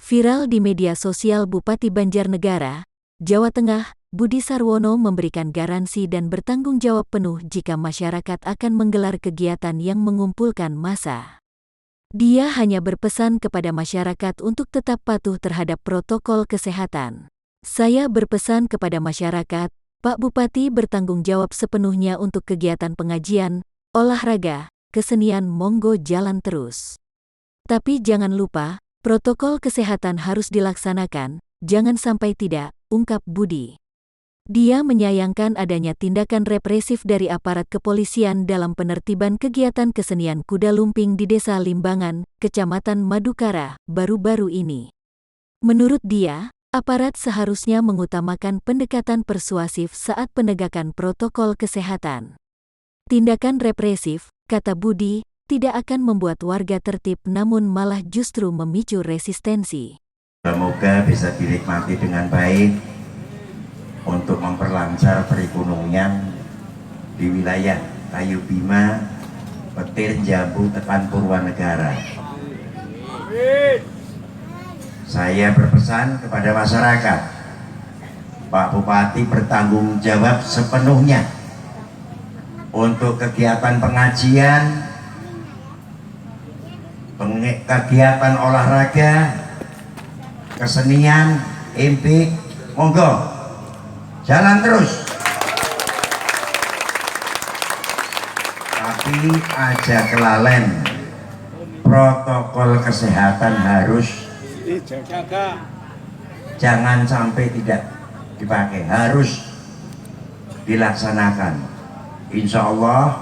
Viral di media sosial Bupati Banjarnegara, Jawa Tengah, Budi Sarwono memberikan garansi dan bertanggung jawab penuh jika masyarakat akan menggelar kegiatan yang mengumpulkan massa. Dia hanya berpesan kepada masyarakat untuk tetap patuh terhadap protokol kesehatan. Saya berpesan kepada masyarakat, Pak Bupati bertanggung jawab sepenuhnya untuk kegiatan pengajian, olahraga, kesenian monggo jalan terus. Tapi jangan lupa, protokol kesehatan harus dilaksanakan, jangan sampai tidak, ungkap Budi. Dia menyayangkan adanya tindakan represif dari aparat kepolisian dalam penertiban kegiatan kesenian kuda lumping di Desa Limbangan, Kecamatan Madukara, baru-baru ini. Menurut dia, aparat seharusnya mengutamakan pendekatan persuasif saat penegakan protokol kesehatan. Tindakan represif, kata Budi, tidak akan membuat warga tertib namun malah justru memicu resistensi. Semoga bisa dinikmati dengan baik untuk memperlancar perekonomian di wilayah Kayu Bima, Petir, Jambu, tekan Purwanegara. Saya berpesan kepada masyarakat, Pak Bupati bertanggung jawab sepenuhnya untuk kegiatan pengajian, kegiatan olahraga, kesenian, impik, monggo jalan terus. Tapi aja kelalen, protokol kesehatan harus dijaga. Jangan sampai tidak dipakai, harus dilaksanakan. Insya Allah,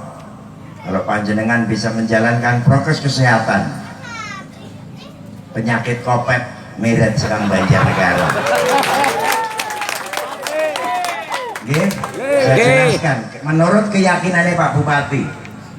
kalau panjenengan bisa menjalankan prokes kesehatan, penyakit kopet meret serang Banjarnegara. Saya jelaskan, menurut keyakinannya Pak Bupati,